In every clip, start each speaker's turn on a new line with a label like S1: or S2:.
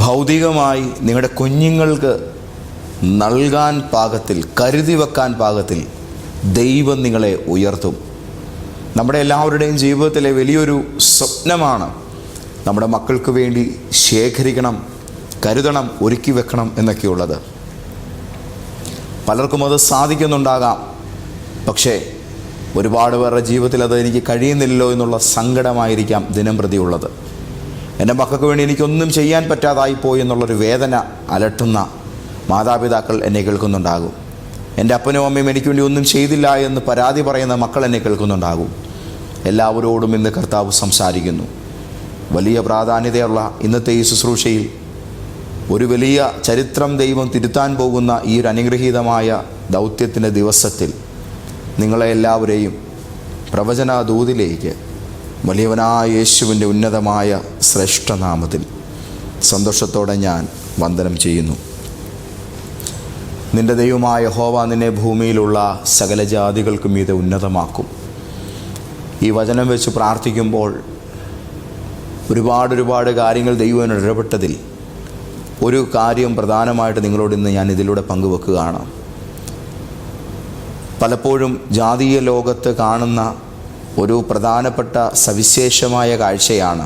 S1: ഭൗതികമായി നിങ്ങളുടെ കുഞ്ഞുങ്ങൾക്ക് നൽകാൻ പാകത്തിൽ, കരുതി വെക്കാൻ പാകത്തിൽ ദൈവം നിങ്ങളെ ഉയർത്തും. നമ്മുടെ എല്ലാവരുടെയും ജീവിതത്തിലെ വലിയൊരു സ്വപ്നമാണ് നമ്മുടെ മക്കൾക്ക് വേണ്ടി ശേഖരിക്കണം, കരുതണം, ഒരുക്കി വെക്കണം എന്നൊക്കെയുള്ളത്. പലർക്കും അത് സാധിക്കുന്നുണ്ടാകാം. പക്ഷേ ഒരുപാട് പേരുടെ ജീവിതത്തിൽ അത് എനിക്ക് കഴിയുന്നില്ലല്ലോ എന്നുള്ള സങ്കടമായിരിക്കാം ദിനം പ്രതി ഉള്ളത്. എൻ്റെ മക്കൾക്ക് വേണ്ടി എനിക്കൊന്നും ചെയ്യാൻ പറ്റാതായിപ്പോയി എന്നുള്ളൊരു വേദന അലട്ടുന്ന മാതാപിതാക്കൾ എന്നെ കേൾക്കുന്നുണ്ടാകും. എൻ്റെ അപ്പനും അമ്മയും എനിക്ക് വേണ്ടി ഒന്നും ചെയ്തില്ല എന്ന് പരാതി പറയുന്ന മക്കൾ എന്നെ കേൾക്കുന്നുണ്ടാകും. എല്ലാവരോടും ഇന്ന് കർത്താവ് സംസാരിക്കുന്നു. വലിയ പ്രാധാന്യതയുള്ള ഇന്നത്തെ ഈ ശുശ്രൂഷയിൽ ഒരു വലിയ ചരിത്രം ദൈവം തിരുത്താൻ പോകുന്ന ഈ ഒരു അനുഗ്രഹീതമായ ദൗത്യത്തിൻ്റെ ദിവസത്തിൽ നിങ്ങളെ എല്ലാവരെയും പ്രവചന ദൂതിലേക്ക് വലിയവനായ യേശുവിൻ്റെ ഉന്നതമായ ശ്രേഷ്ഠനാമത്തിൽ സന്തോഷത്തോടെ ഞാൻ വന്ദനം ചെയ്യുന്നു. നിൻ്റെ ദൈവമായ യഹോവ നിന്നെ ഭൂമിയിലുള്ള സകല ജാതികൾക്കും മീതെ ഉന്നതമാക്കും. ഈ വചനം വെച്ച് പ്രാർത്ഥിക്കുമ്പോൾ ഒരുപാട് കാര്യങ്ങൾ ദൈവം ഇടപെട്ടതിൽ ഒരു കാര്യം പ്രധാനമായിട്ട് നിങ്ങളോട് ഇന്ന് ഞാൻ ഇതിലൂടെ പങ്കുവെക്കുകയാണ്. പലപ്പോഴും ജാതീയ ലോകത്ത് കാണുന്ന ഒരു പ്രധാനപ്പെട്ട സവിശേഷമായ കാഴ്ചയാണ്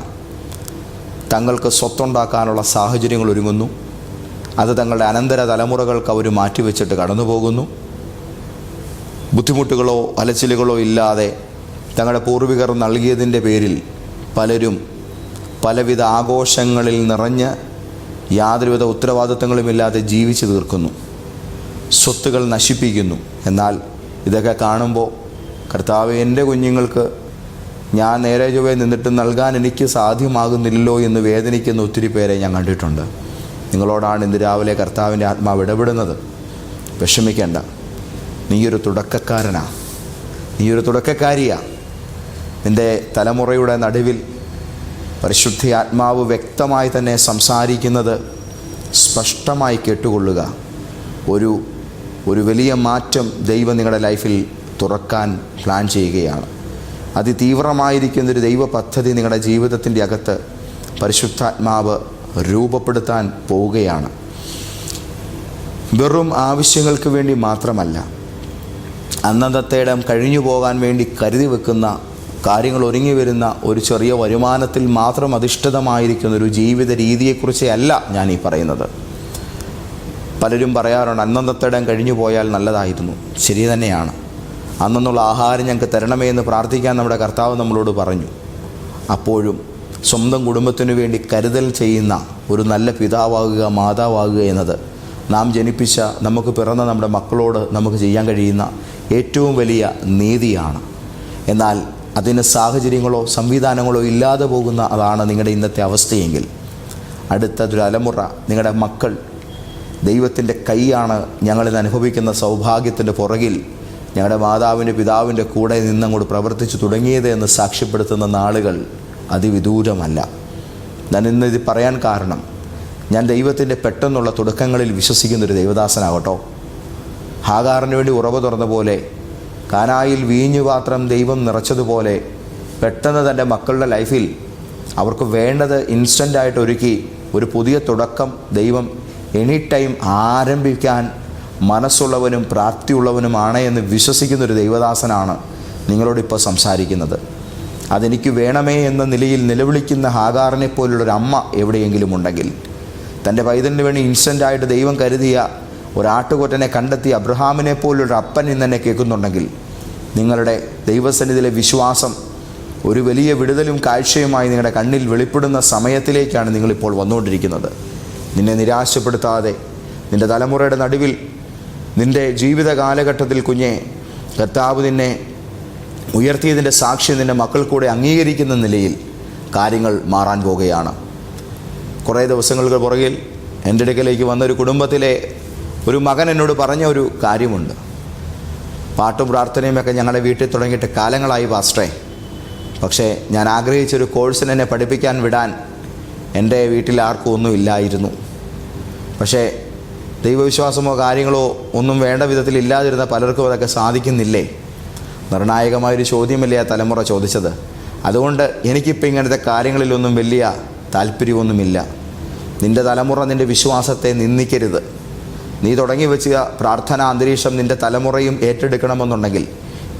S1: തങ്ങൾക്ക് സ്വത്തുണ്ടാക്കാനുള്ള സാഹചര്യങ്ങൾ ഒരുങ്ങുന്നു. അത് തങ്ങളുടെ അനന്തര തലമുറകൾക്ക് അവർ മാറ്റിവെച്ചിട്ട് കടന്നു പോകുന്നു. ബുദ്ധിമുട്ടുകളോ അലച്ചിലുകളോ ഇല്ലാതെ തങ്ങളുടെ പൂർവികർ നൽകിയതിൻ്റെ പേരിൽ പലരും പലവിധ ആഘോഷങ്ങളിൽ നിറഞ്ഞ് യാതൊരുവിധ ഉത്തരവാദിത്തങ്ങളുമില്ലാതെ ജീവിച്ചു തീർക്കുന്നു, സ്വത്തുകൾ നശിപ്പിക്കുന്നു. എന്നാൽ ഇതൊക്കെ കാണുമ്പോൾ കർത്താവ്, എൻ്റെ കുഞ്ഞുങ്ങൾക്ക് ഞാൻ നേരെ ചൊവ്വേ നിന്നിട്ട് നൽകാൻ എനിക്ക് സാധ്യമാകുന്നില്ലല്ലോ എന്ന് വേദനിക്കുന്ന ഒത്തിരി പേരെ ഞാൻ കണ്ടിട്ടുണ്ട്. നിങ്ങളോടാണ് ഇന്ന് രാവിലെ കർത്താവിൻ്റെ ആത്മാവ് ഇടപെടുന്നത്. വിഷമിക്കേണ്ട, നീയൊരു തുടക്കക്കാരനാ, നീയൊരു തുടക്കക്കാരിയാ. നിൻ്റെ തലമുറയുടെ നടുവിൽ പരിശുദ്ധ ആത്മാവ് വ്യക്തമായി തന്നെ സംസാരിക്കുന്നത് സ്പഷ്ടമായി കേട്ടുകൊള്ളുക. ഒരു വലിയ മാറ്റം ദൈവം നിങ്ങളുടെ ലൈഫിൽ തുറക്കാൻ പ്ലാൻ ചെയ്യുകയാണ്. അതിതീവ്രമായിരിക്കുന്നൊരു ദൈവ പദ്ധതി നിങ്ങളുടെ ജീവിതത്തിൻ്റെ അകത്ത് പരിശുദ്ധാത്മാവ് രൂപപ്പെടുത്താൻ പോവുകയാണ്. വെറും ആവശ്യങ്ങൾക്ക് വേണ്ടി മാത്രമല്ല, അന്നത്തേടം കഴിഞ്ഞു പോകാൻ വേണ്ടി കരുതി വെക്കുന്ന കാര്യങ്ങൾ ഒരുങ്ങി വരുന്ന ഒരു ചെറിയ വരുമാനത്തിൽ മാത്രം അധിഷ്ഠിതമായിരിക്കുന്ന ഒരു ജീവിത രീതിയെക്കുറിച്ചേ അല്ല ഞാൻ ഈ പറയുന്നത്. പലരും പറയാറുണ്ട്, അന്നത്തേടം കഴിഞ്ഞു പോയാൽ നല്ലതായിരുന്നു. ശരി തന്നെയാണ്. അന്നുള്ള ആഹാരം ഞങ്ങൾക്ക് തരണമേ എന്ന് പ്രാർത്ഥിക്കാൻ നമ്മുടെ കർത്താവ് നമ്മളോട് പറഞ്ഞു. അപ്പോഴും സ്വന്തം കുടുംബത്തിനു വേണ്ടി കരുതൽ ചെയ്യുന്ന ഒരു നല്ല പിതാവാകുക, മാതാവാകുക എന്നത് നാം ജനിപ്പിച്ച, നമുക്ക് പിറന്ന നമ്മുടെ മക്കളോട് നമുക്ക് ചെയ്യാൻ കഴിയുന്ന ഏറ്റവും വലിയ നീതിയാണ്. എന്നാൽ അതിന് സാഹചര്യങ്ങളോ സംവിധാനങ്ങളോ ഇല്ലാതെ പോകുന്ന അതാണ് നിങ്ങളുടെ ഇന്നത്തെ അവസ്ഥയെങ്കിൽ, അടുത്ത തലമുറ, നിങ്ങളുടെ മക്കൾ ദൈവത്തിൻ്റെ കൈയാണ് ഞങ്ങളിന്ന് അനുഭവിക്കുന്ന സൗഭാഗ്യത്തിൻ്റെ പുറകിൽ ഞങ്ങളുടെ മാതാവിൻ്റെ പിതാവിൻ്റെ കൂടെ നിന്നങ്ങോട്ട് പ്രവർത്തിച്ചു തുടങ്ങിയത് എന്ന് സാക്ഷ്യപ്പെടുത്തുന്ന നാളുകൾ അതിവിദൂരമല്ല. ഞാൻ ഇന്ന് ഇത് പറയാൻ കാരണം, ഞാൻ ദൈവത്തിൻ്റെ പെട്ടെന്നുള്ള തുടക്കങ്ങളിൽ വിശ്വസിക്കുന്നൊരു ദൈവദാസനാകട്ടോ. ഹാഗാറിന് വേണ്ടി ഉറവ് തുറന്ന പോലെ, കാനായിൽ വീഞ്ഞുപാത്രം ദൈവം നിറച്ചതുപോലെ പെട്ടെന്ന് തൻ്റെ മക്കളുടെ ലൈഫിൽ അവർക്ക് വേണ്ടത് ഇൻസ്റ്റൻ്റായിട്ട് ഒരുക്കി ഒരു പുതിയ തുടക്കം ദൈവം എനി ടൈം ആരംഭിക്കാൻ മനസ്സുള്ളവനും പ്രാപ്തിയുള്ളവനുമാണ് എന്ന് വിശ്വസിക്കുന്നൊരു ദൈവദാസനാണ് നിങ്ങളോടിപ്പോൾ സംസാരിക്കുന്നത്. അതെനിക്ക് വേണമേ എന്ന നിലയിൽ നിലവിളിക്കുന്ന ഹാഗാറിനെ പോലുള്ളൊരു അമ്മ എവിടെയെങ്കിലും ഉണ്ടെങ്കിൽ, തൻ്റെ പൈതലിന് വേണ്ടി ഇൻസ്റ്റൻ്റായിട്ട് ദൈവം കരുതിയ ഒരാട്ടുകൊറ്റനെ കണ്ടെത്തി അബ്രഹാമിനെ പോലുള്ളൊരു അപ്പൻ ഇന്നെന്നെ കേൾക്കുന്നുണ്ടെങ്കിൽ, നിങ്ങളുടെ ദൈവസന്നിധിയിലെ വിശ്വാസം ഒരു വലിയ വിടുതലും കാഴ്ചയുമായി നിങ്ങളുടെ കണ്ണിൽ വെളിപ്പെടുന്ന സമയത്തിലേക്കാണ് നിങ്ങളിപ്പോൾ വന്നുകൊണ്ടിരിക്കുന്നത്. നിന്നെ നിരാശപ്പെടുത്താതെ, നിൻ്റെ തലമുറയുടെ നടുവിൽ, നിൻ്റെ ജീവിത കാലഘട്ടത്തിൽ കുഞ്ഞെ, കർത്താവ് നിന്നെ ഉയർത്തിയതിൻ്റെ സാക്ഷ്യം നിൻ്റെ മക്കൾ കൂടെ അംഗീകരിക്കുന്ന നിലയിൽ കാര്യങ്ങൾ മാറാൻ പോകുകയാണ്. കുറേ ദിവസങ്ങൾക്ക് പുറകിൽ എൻ്റെ അടുക്കലേക്ക് വന്നൊരു കുടുംബത്തിലെ ഒരു മകൻ എന്നോട് പറഞ്ഞ ഒരു കാര്യമുണ്ട്. പാട്ടും പ്രാർത്ഥനയുമൊക്കെ ഞങ്ങളുടെ വീട്ടിൽ തുടങ്ങിയിട്ട് കാലങ്ങളായി പാസ്റ്ററേ, പക്ഷേ ഞാൻ ആഗ്രഹിച്ചൊരു കോഴ്സിന് എന്നെ പഠിപ്പിക്കാൻ വിടാൻ എൻ്റെ വീട്ടിൽ ആർക്കും ഒന്നും ഇല്ലായിരുന്നു. പക്ഷേ ദൈവവിശ്വാസമോ കാര്യങ്ങളോ ഒന്നും വേണ്ട വിധത്തിൽ ഇല്ലാതിരുന്ന പലർക്കും അതൊക്കെ സാധിക്കുന്നില്ലേ? നിർണായകമായൊരു ചോദ്യമല്ലേ ആ തലമുറ ചോദിച്ചത്. അതുകൊണ്ട് എനിക്കിപ്പോൾ ഇങ്ങനത്തെ കാര്യങ്ങളിലൊന്നും വലിയ താല്പര്യമൊന്നുമില്ല. നിൻ്റെ തലമുറ നിൻ്റെ വിശ്വാസത്തെ നിന്ദിക്കരുത്. നീ തുടങ്ങി വെച്ച പ്രാർത്ഥനാ അന്തരീക്ഷം നിൻ്റെ തലമുറയും ഏറ്റെടുക്കണമെന്നുണ്ടെങ്കിൽ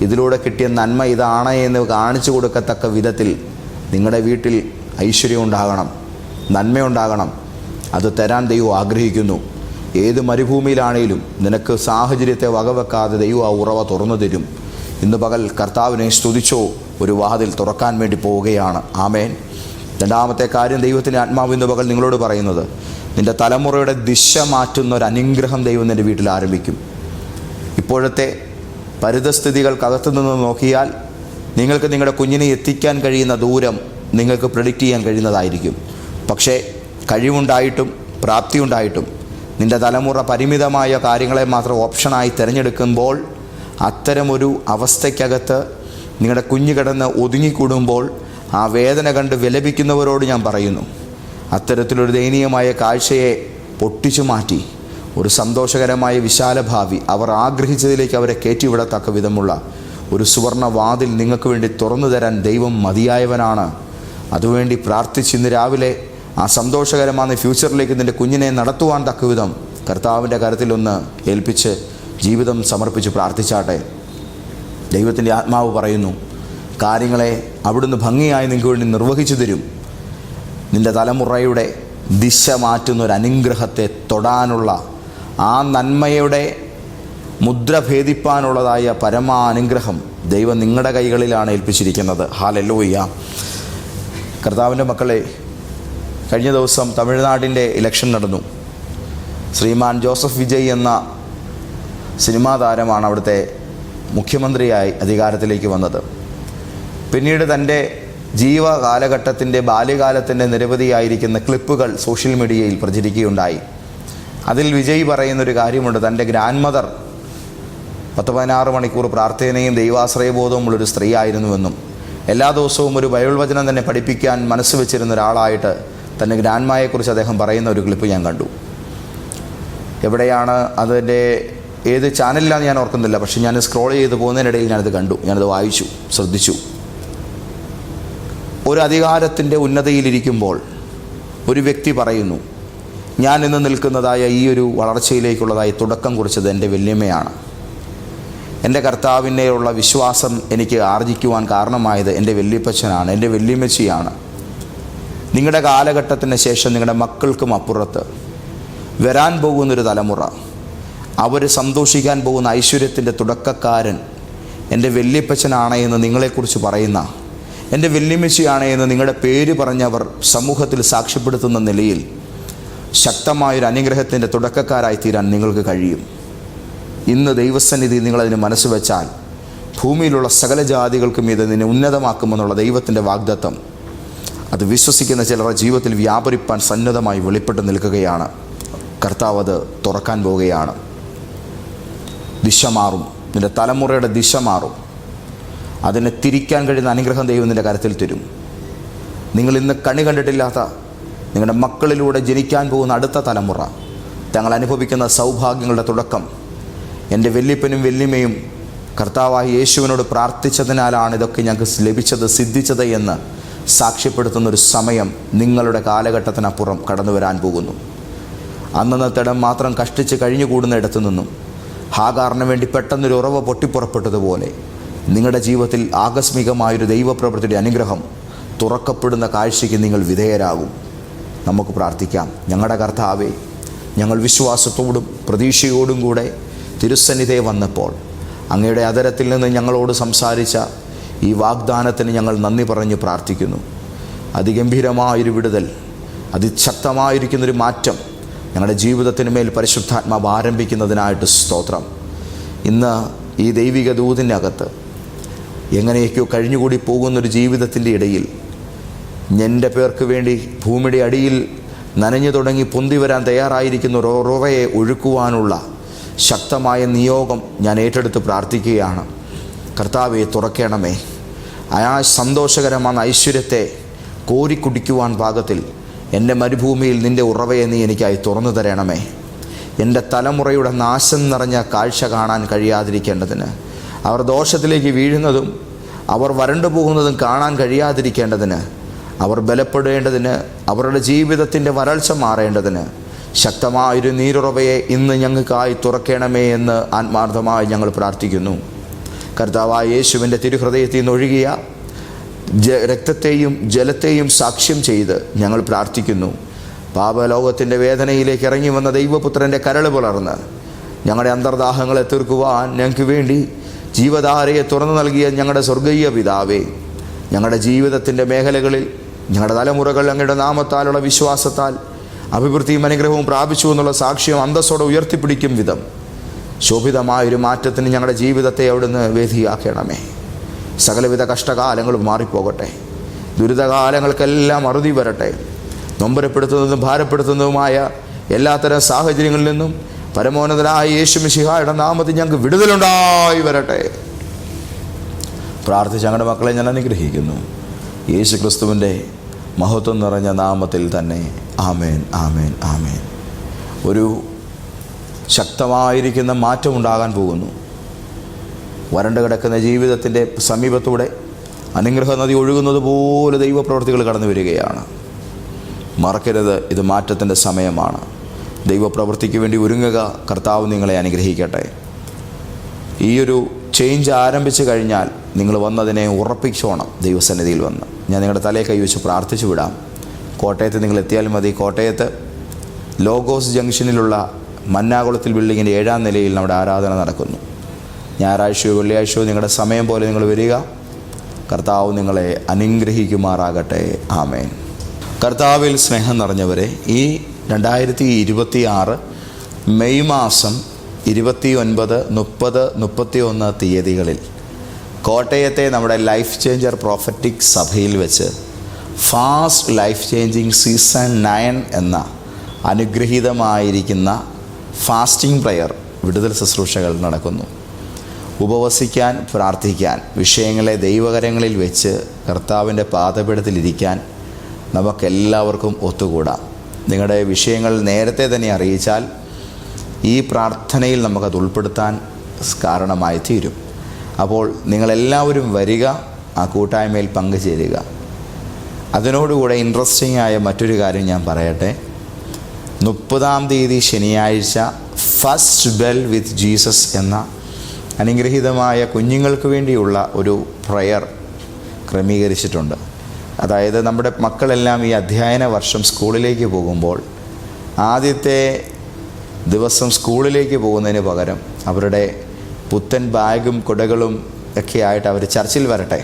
S1: ഇതിലൂടെ കിട്ടിയ നന്മ ഇതാണ് എന്ന് കാണിച്ചു കൊടുക്കത്തക്ക വിധത്തിൽ നിങ്ങളുടെ വീട്ടിൽ ഐശ്വര്യം ഉണ്ടാകണം, നന്മയുണ്ടാകണം. അത് തരാൻ ദൈവം ആഗ്രഹിക്കുന്നു. ഏത് മരുഭൂമിയിലാണേലും നിനക്ക് സാഹചര്യത്തെ വകവെക്കാതെ ദൈവം ആ ഉറവ തുറന്നു തരും. ഇന്ന് പകൽ കർത്താവിനെ സ്തുതിച്ചോ, ഒരു വാതിൽ തുറക്കാൻ വേണ്ടി പോവുകയാണ്. ആമേൻ. രണ്ടാമത്തെ കാര്യം ദൈവത്തിൻ്റെ ആത്മാവ് ഇന്ന് പകൽ നിങ്ങളോട് പറയുന്നത്, നിൻ്റെ തലമുറയുടെ ദിശ മാറ്റുന്ന ഒരു അനുഗ്രഹം ദൈവം നിൻ്റെ വീട്ടിൽ ആരംഭിക്കും. ഇപ്പോഴത്തെ പരിതസ്ഥിതികൾക്കകത്തു നിന്ന് നോക്കിയാൽ നിങ്ങൾക്ക് നിങ്ങളുടെ കുഞ്ഞിനെ എത്തിക്കാൻ കഴിയുന്ന ദൂരം നിങ്ങൾക്ക് പ്രെഡിക്റ്റ് ചെയ്യാൻ കഴിയുന്നതായിരിക്കും. പക്ഷേ കഴിവുണ്ടായിട്ടും പ്രാപ്തിയുണ്ടായിട്ടും നിൻ്റെ തലമുറ പരിമിതമായ കാര്യങ്ങളെ മാത്രം ഓപ്ഷനായി തിരഞ്ഞെടുക്കുമ്പോൾ, അത്തരമൊരു അവസ്ഥയ്ക്കകത്ത് നിങ്ങളുടെ കുഞ്ഞ് കിടന്ന് ഒതുങ്ങിക്കൂടുമ്പോൾ ആ വേദന കണ്ട് വിലപിക്കുന്നവരോട് ഞാൻ പറയുന്നു, അത്തരത്തിലൊരു ദയനീയമായ കാഴ്ചയെ പൊട്ടിച്ചു മാറ്റി ഒരു സന്തോഷകരമായ വിശാല ഭാവി അവർ ആഗ്രഹിച്ചതിലേക്ക് അവരെ കയറ്റിവിടത്തക്ക വിധമുള്ള ഒരു സുവർണ വാതിൽ നിങ്ങൾക്ക് വേണ്ടി തുറന്നു തരാൻ ദൈവം മതിയായവനാണ്. അതുവേണ്ടി പ്രാർത്ഥിച്ച് ഇന്ന് രാവിലെ ആ സന്തോഷകരമായ ഫ്യൂച്ചറിലേക്ക് നിൻ്റെ കുഞ്ഞിനെ നടത്തുവാൻ തക്ക വിധം കർത്താവിൻ്റെ കരത്തിലൊന്ന് ഏൽപ്പിച്ച് ജീവിതം സമർപ്പിച്ച് പ്രാർത്ഥിച്ചാട്ടെ. ദൈവത്തിൻ്റെ ആത്മാവ് പറയുന്നു, കാര്യങ്ങളെ അവിടുന്ന് ഭംഗിയായി നിങ്ങൾക്ക് വേണ്ടി നിർവഹിച്ചു തരും. നിൻ്റെ തലമുറയുടെ ദിശ മാറ്റുന്നൊരു അനുഗ്രഹത്തെ തൊടാനുള്ള, ആ നന്മയുടെ മുദ്ര ഭേദിപ്പാനുള്ളതായ പരമാ അനുഗ്രഹം ദൈവം നിങ്ങളുടെ കൈകളിലാണ് ഏൽപ്പിച്ചിരിക്കുന്നത്. ഹല്ലേലൂയ. കർത്താവിൻ്റെ മക്കളെ, കഴിഞ്ഞ ദിവസം തമിഴ്നാടിൻ്റെ ഇലക്ഷൻ നടന്നു. ശ്രീമാൻ ജോസഫ് വിജയ് എന്ന സിനിമാ താരമാണ് അവിടുത്തെ മുഖ്യമന്ത്രിയായി അധികാരത്തിലേക്ക് വന്നത്. പിന്നീട് തൻ്റെ ജീവകാലഘട്ടത്തിൻ്റെ ബാല്യകാലത്തിൻ്റെ നിരവധിയായിരിക്കുന്ന ക്ലിപ്പുകൾ സോഷ്യൽ മീഡിയയിൽ പ്രചരിക്കുകയുണ്ടായി. അതിൽ വിജയ് പറയുന്നൊരു കാര്യമുണ്ട്, തൻ്റെ ഗ്രാൻഡ് മദർ 10-16 മണിക്കൂർ പ്രാർത്ഥനയും ദൈവാശ്രയബോധവുമുള്ളൊരു സ്ത്രീ ആയിരുന്നുവെന്നും എല്ലാ ദിവസവും ഒരു ബൈബിൾ വചനം തന്നെ പഠിപ്പിക്കാൻ മനസ്സ് വെച്ചിരുന്ന ഒരാളായിട്ട് തൻ്റെ ഗ്രാൻഡ്മയെക്കുറിച്ച് അദ്ദേഹം പറയുന്ന ഒരു ക്ലിപ്പ് ഞാൻ കണ്ടു. എവിടെയാണ് അതിൻ്റെ ഏത് ചാനലിലാണെന്ന് ഞാൻ ഓർക്കുന്നില്ല, പക്ഷേ ഞാൻ സ്ക്രോൾ ചെയ്ത് പോകുന്നതിനിടയിൽ ഞാനത് കണ്ടു, ഞാനത് വായിച്ചു, ശ്രദ്ധിച്ചു. ഒരു അധികാരത്തിൻ്റെ ഉന്നതിയിലിരിക്കുമ്പോൾ ഒരു വ്യക്തി പറയുന്നു, ഞാൻ ഇന്ന് നിൽക്കുന്നതായ ഈ ഒരു വളർച്ചയിലേക്കുള്ളതായി തുടക്കം കുറിച്ചത് എൻ്റെ വല്യമ്മയാണ്. എൻ്റെ കർത്താവിനെയുള്ള വിശ്വാസം എനിക്ക് ആർജിക്കുവാൻ കാരണമായത് എൻ്റെ വല്യപ്പച്ചനാണ്, എൻ്റെ വല്യമ്മച്ചിയാണ്. നിങ്ങളുടെ കാലഘട്ടത്തിന് ശേഷം നിങ്ങളുടെ മക്കൾക്കും അപ്പുറത്ത് വരാൻ പോകുന്നൊരു തലമുറ, അവർ സന്തോഷിക്കാൻ പോകുന്ന ഐശ്വര്യത്തിൻ്റെ തുടക്കക്കാരൻ എൻ്റെ വല്യപ്പച്ചനാണ് എന്ന് നിങ്ങളെക്കുറിച്ച് പറയുന്ന, എൻ്റെ വല്യമ്മച്ചിയാണ് എന്ന് നിങ്ങളുടെ പേര് പറഞ്ഞവർ സമൂഹത്തിൽ സാക്ഷ്യപ്പെടുത്തുന്ന നിലയിൽ ശക്തമായൊരു അനുഗ്രഹത്തിൻ്റെ തുടക്കക്കാരായി തീരാൻ നിങ്ങൾക്ക് കഴിയും. ഇന്ന് ദൈവസന്നിധി നിങ്ങളതിന് മനസ്സ് വെച്ചാൽ ഭൂമിയിലുള്ള സകല ജാതികൾക്കും ഇത് നിന്നെ ഉന്നതമാക്കുമെന്നുള്ള ദൈവത്തിൻ്റെ വാഗ്ദത്തം അത് വിശ്വസിക്കുന്ന ചിലരുടെ ജീവിതത്തിൽ വ്യാപരിപ്പാൻ സന്നദ്ധമായി വെളിപ്പെട്ട് നിൽക്കുകയാണ്. കർത്താവ് അത് തുറക്കാൻ പോവുകയാണ്. ദിശ മാറും, നിൻ്റെ തലമുറയുടെ ദിശ മാറും. അതിനെ തിരിക്കാൻ കഴിയുന്ന അനുഗ്രഹം ദൈവം നിൻ്റെ കരത്തിൽ തരും. നിങ്ങൾ ഇന്ന് കണി കണ്ടിട്ടില്ലാത്ത നിങ്ങളുടെ മക്കളിലൂടെ ജനിക്കാൻ പോകുന്ന അടുത്ത തലമുറ തങ്ങൾ അനുഭവിക്കുന്ന സൗഭാഗ്യങ്ങളുടെ തുടക്കം, എൻ്റെ വല്യപ്പനും വല്യമ്മയും കർത്താവായ യേശുവിനോട് പ്രാർത്ഥിച്ചതിനാലാണ് ഇതൊക്കെ ഞങ്ങൾക്ക് ലഭിച്ചത്, സിദ്ധിച്ചത് എന്ന് സാക്ഷ്യപ്പെടുത്തുന്നൊരു സമയം നിങ്ങളുടെ കാലഘട്ടത്തിനപ്പുറം കടന്നു വരാൻ പോകുന്നു. അന്നത്തേടം മാത്രം കഷ്ടിച്ച് കഴിഞ്ഞുകൂടുന്ന ഇടത്തു നിന്നും ഹാഗാറിന് വേണ്ടി പെട്ടെന്നൊരു ഉറവ പൊട്ടിപ്പുറപ്പെട്ടതുപോലെ നിങ്ങളുടെ ജീവിതത്തിൽ ആകസ്മികമായൊരു ദൈവപ്രവൃത്തിയുടെ അനുഗ്രഹം തുറക്കപ്പെടുന്ന കാഴ്ചയ്ക്ക് നിങ്ങൾ വിധേയരാകും. നമുക്ക് പ്രാർത്ഥിക്കാം. ഞങ്ങളുടെ കർത്താവേ, ഞങ്ങൾ വിശ്വാസത്തോടും പ്രതീക്ഷയോടും കൂടെ തിരുസന്നിധിയെ വന്നപ്പോൾ അങ്ങയുടെ അധരത്തിൽ നിന്ന് ഞങ്ങളോട് സംസാരിച്ച ഈ വാഗ്ദാനത്തിന് ഞങ്ങൾ നന്ദി പറഞ്ഞ് പ്രാർത്ഥിക്കുന്നു. അതിഗംഭീരമായൊരു വിടുതൽ, അതിശക്തമായിരിക്കുന്നൊരു മാറ്റം ഞങ്ങളുടെ ജീവിതത്തിന് മേൽ പരിശുദ്ധാത്മാവ് ആരംഭിക്കുന്നതിനായിട്ട് സ്തോത്രം. ഇന്ന് ഈ ദൈവിക ദൂതിൻ്റെ അകത്ത് എങ്ങനെയൊക്കെയോ കഴിഞ്ഞുകൂടി പോകുന്നൊരു ജീവിതത്തിൻ്റെ ഇടയിൽ എൻ്റെ പേർക്ക് വേണ്ടി ഭൂമിയുടെ അടിയിൽ നനഞ്ഞു തുടങ്ങി പൊന്തി വരാൻ തയ്യാറായിരിക്കുന്ന ഒരു ഉറവയെ ഒഴുക്കുവാനുള്ള ശക്തമായ നിയോഗം ഞാൻ ഏറ്റെടുത്ത് പ്രാർത്ഥിക്കുകയാണ്. കർത്താവെ, തുറക്കണമേ. ആ സന്തോഷകരമായ ഐശ്വര്യത്തെ കോരിക്കുടിക്കുവാൻ പാകത്തിൽ എൻ്റെ മരുഭൂമിയിൽ നിൻ്റെ ഉറവയെ നീ എനിക്കായി തുറന്നു തരണമേ. എൻ്റെ തലമുറയുടെ നാശം നിറഞ്ഞ കാഴ്ച കാണാൻ കഴിയാതിരിക്കേണ്ടതിന്, അവർ ദോഷത്തിലേക്ക് വീഴുന്നതും അവർ വരണ്ടു പോകുന്നതും കാണാൻ കഴിയാതിരിക്കേണ്ടതിന് അവർ ബലപ്പെടേണ്ടതിന്, അവരുടെ ജീവിതത്തിൻ്റെ വരൾച്ച മാറേണ്ടതിന് ശക്തമായൊരു നീരുറവയെ ഇന്ന് ഞങ്ങൾക്കായി തുറക്കണമേ എന്ന് ആത്മാർത്ഥമായി ഞങ്ങൾ പ്രാർത്ഥിക്കുന്നു. കർത്താവായ യേശുവിൻ്റെ തിരുഹൃദയത്തിൽ നിന്നൊഴുകിയ രക്തത്തെയും ജലത്തെയും സാക്ഷ്യം ചെയ്ത് ഞങ്ങൾ പ്രാർത്ഥിക്കുന്നു. പാപലോകത്തിൻ്റെ വേദനയിലേക്ക് ഇറങ്ങി വന്ന ദൈവപുത്രൻ്റെ കരൾ പുലർന്ന് ഞങ്ങളുടെ അന്തർദാഹങ്ങളെ തീർക്കുവാൻ ഞങ്ങൾക്ക് വേണ്ടി ജീവധാരയെ തുറന്നു നൽകിയ ഞങ്ങളുടെ സ്വർഗീയ പിതാവേ, ഞങ്ങളുടെ ജീവിതത്തിൻ്റെ മേഖലകളിൽ ഞങ്ങളുടെ തലമുറകൾ അങ്ങയുടെ നാമത്താലുള്ള വിശ്വാസത്താൽ അഭിവൃദ്ധിയും അനുഗ്രഹവും പ്രാപിച്ചു എന്നുള്ള സാക്ഷ്യം അന്തസ്സോടെ ഉയർത്തിപ്പിടിക്കും വിധം ശോഭിതമായൊരു മാറ്റത്തിന് ഞങ്ങളുടെ ജീവിതത്തെ അവിടുന്ന് വേദിയാക്കണമേ. സകലവിധ കഷ്ടകാലങ്ങളും മാറിപ്പോകട്ടെ. ദുരിതകാലങ്ങൾക്കെല്ലാം അറുതി വരട്ടെ. നൊമ്പരപ്പെടുത്തുന്നതും ഭാരപ്പെടുത്തുന്നതുമായ എല്ലാത്തരം സാഹചര്യങ്ങളിൽ നിന്നും പരമോന്നതനായ യേശു മിശിഹായുടെ നാമത്തിൽ ഞങ്ങൾക്ക് വിടുതലുണ്ടായി വരട്ടെ. പ്രാർത്ഥിച്ച് ഞങ്ങളുടെ മക്കളെ ഞാൻ അനുഗ്രഹിക്കുന്നു. യേശു ക്രിസ്തുവിൻ്റെ മഹത്വം നിറഞ്ഞ നാമത്തിൽ തന്നെ. ആമേൻ, ആമേൻ, ആമേൻ. ഒരു ശക്തമായിരിക്കുന്ന മാറ്റമുണ്ടാകാൻ പോകുന്നു. വരണ്ടു കിടക്കുന്ന ജീവിതത്തിൻ്റെ സമീപത്തൂടെ അനുഗ്രഹ നദി ഒഴുകുന്നത് പോലെ ദൈവപ്രവൃത്തികൾ കടന്നു വരികയാണ്. മറക്കരുത്, ഇത് മാറ്റത്തിൻ്റെ സമയമാണ്. ദൈവപ്രവൃത്തിക്ക് വേണ്ടി ഒരുങ്ങുക. കർത്താവ് നിങ്ങളെ അനുഗ്രഹിക്കട്ടെ. ഈയൊരു ചേഞ്ച് ആരംഭിച്ചു കഴിഞ്ഞാൽ നിങ്ങൾ വന്നതിനെ ഉറപ്പിച്ചോണം. ദൈവസന്നിധിയിൽ വന്ന് ഞാൻ നിങ്ങളുടെ തലയെ കൈവച്ച് പ്രാർത്ഥിച്ചു വിടാം. കോട്ടയത്ത് നിങ്ങൾ എത്തിയാൽ മതി. കോട്ടയത്ത് ലോഗോസ് ജംഗ്ഷനിലുള്ള മന്നാകുളത്തിൽ ബിൽഡിങ്ങിൻ്റെ 7ാം നിലയിൽ നമ്മുടെ ആരാധന നടക്കുന്നു. ഞായറാഴ്ചയോ വെള്ളിയാഴ്ചയോ നിങ്ങളുടെ സമയം പോലെ നിങ്ങൾ വരിക. കർത്താവ് നിങ്ങളെ അനുഗ്രഹിക്കുമാറാകട്ടെ. ആമേൻ. കർത്താവിൽ സ്നേഹം നിറഞ്ഞവരെ, ഈ 2026 മെയ് മാസം 29, 30, 31 തീയതികളിൽ കോട്ടയത്തെ നമ്മുടെ ലൈഫ് ചേഞ്ചർ പ്രോഫറ്റിക് സഭയിൽ വെച്ച് ഫാസ്റ്റ് ലൈഫ് ചേഞ്ചിങ് സീസൺ 9 എന്ന അനുഗ്രഹീതമായിരിക്കുന്ന ഫാസ്റ്റിംഗ് പ്രയർ വിടുതൽ ശുശ്രൂഷകൾ നടക്കുന്നു. ഉപവസിക്കാൻ, പ്രാർത്ഥിക്കാൻ, വിഷയങ്ങളെ ദൈവകരങ്ങളിൽ വെച്ച് കർത്താവിൻ്റെ പാദപീഠത്തിലിരിക്കാൻ നമുക്കെല്ലാവർക്കും ഒത്തുകൂടാം. നിങ്ങളുടെ വിഷയങ്ങൾ നേരത്തെ തന്നെ അറിയിച്ചാൽ ഈ പ്രാർത്ഥനയിൽ നമുക്കത് ഉൾപ്പെടുത്താൻ കാരണമായി തീരും. അപ്പോൾ നിങ്ങളെല്ലാവരും വരിക, ആ കൂട്ടായ്മയിൽ പങ്കുചേരുക. അതിനോടുകൂടെ ഇൻട്രസ്റ്റിംഗ് ആയ മറ്റൊരു കാര്യം ഞാൻ പറയട്ടെ. 30-ാം തീയതി ശനിയാഴ്ച ഫസ്റ്റ് ബെൽ വിത്ത് ജീസസ് എന്ന അനുഗ്രഹീതമായ കുഞ്ഞുങ്ങൾക്ക് വേണ്ടിയുള്ള ഒരു പ്രയർ ക്രമീകരിച്ചിട്ടുണ്ട്. അതായത് നമ്മുടെ മക്കളെല്ലാം ഈ അധ്യയന വർഷം സ്കൂളിലേക്ക് പോകുമ്പോൾ ആദ്യത്തെ ദിവസം സ്കൂളിലേക്ക് പോകുന്നതിന് പകരം അവരുടെ പുത്തൻ ബാഗും കുടകളും ഒക്കെ ആയിട്ട് അവർ ചർച്ചിൽ വരട്ടെ.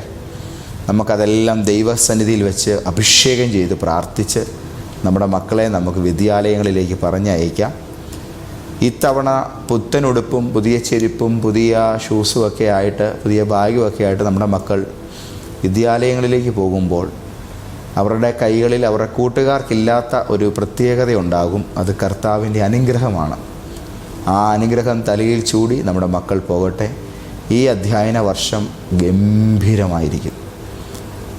S1: നമുക്കതെല്ലാം ദൈവസന്നിധിയിൽ വെച്ച് അഭിഷേകം ചെയ്ത് പ്രാർത്ഥിച്ച് നമ്മുടെ മക്കളെ നമുക്ക് വിദ്യാലയങ്ങളിലേക്ക് പറഞ്ഞയക്കാം. ഇത്തവണ പുത്തൻ ഉടുപ്പും പുതിയ ചെരുപ്പും പുതിയ ഷൂസും ഒക്കെ ആയിട്ട്, പുതിയ ബാഗും ഒക്കെ ആയിട്ട് നമ്മുടെ മക്കൾ വിദ്യാലയങ്ങളിലേക്ക് പോകുമ്പോൾ അവരുടെ കൈകളിൽ അവരുടെ കൂട്ടുകാർക്കില്ലാത്ത ഒരു പ്രത്യേകതയുണ്ടാകും. അത് കർത്താവിൻ്റെ അനുഗ്രഹമാണ്. ആ അനുഗ്രഹം തലയിൽ ചൂടി നമ്മുടെ മക്കൾ പോകട്ടെ. ഈ അധ്യയന വർഷം ഗംഭീരമായിരിക്കും,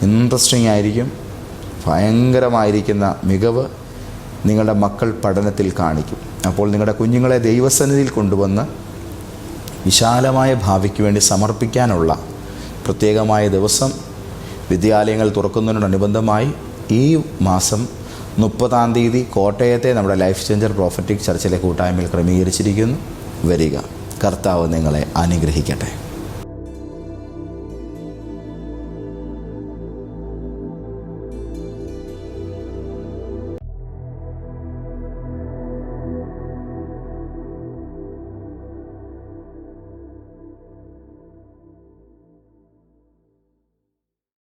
S1: ഇൻട്രസ്റ്റിംഗ് ആയിരിക്കും. ഭയങ്കരമായിരിക്കുന്ന മികവ് നിങ്ങളുടെ മക്കൾ പഠനത്തിൽ കാണിക്കും. അപ്പോൾ നിങ്ങളുടെ കുഞ്ഞുങ്ങളെ ദൈവസന്നിധിയിൽ കൊണ്ടുവന്ന് വിശാലമായ ഭാവിക്ക് വേണ്ടി സമർപ്പിക്കാനുള്ള പ്രത്യേകമായ ദിവസം വിദ്യാലയങ്ങൾ തുറക്കുന്നതിനോടനുബന്ധമായി ഈ മാസം 30-ാം തീയതി കോട്ടയത്തെ നമ്മുടെ ലൈഫ് ചേഞ്ചർ പ്രോഫറ്റിക് ചർച്ചിലെ കൂട്ടായ്മയിൽ ക്രമീകരിച്ചിരിക്കുന്നു. വരിക. കർത്താവ് നിങ്ങളെ അനുഗ്രഹിക്കട്ടെ.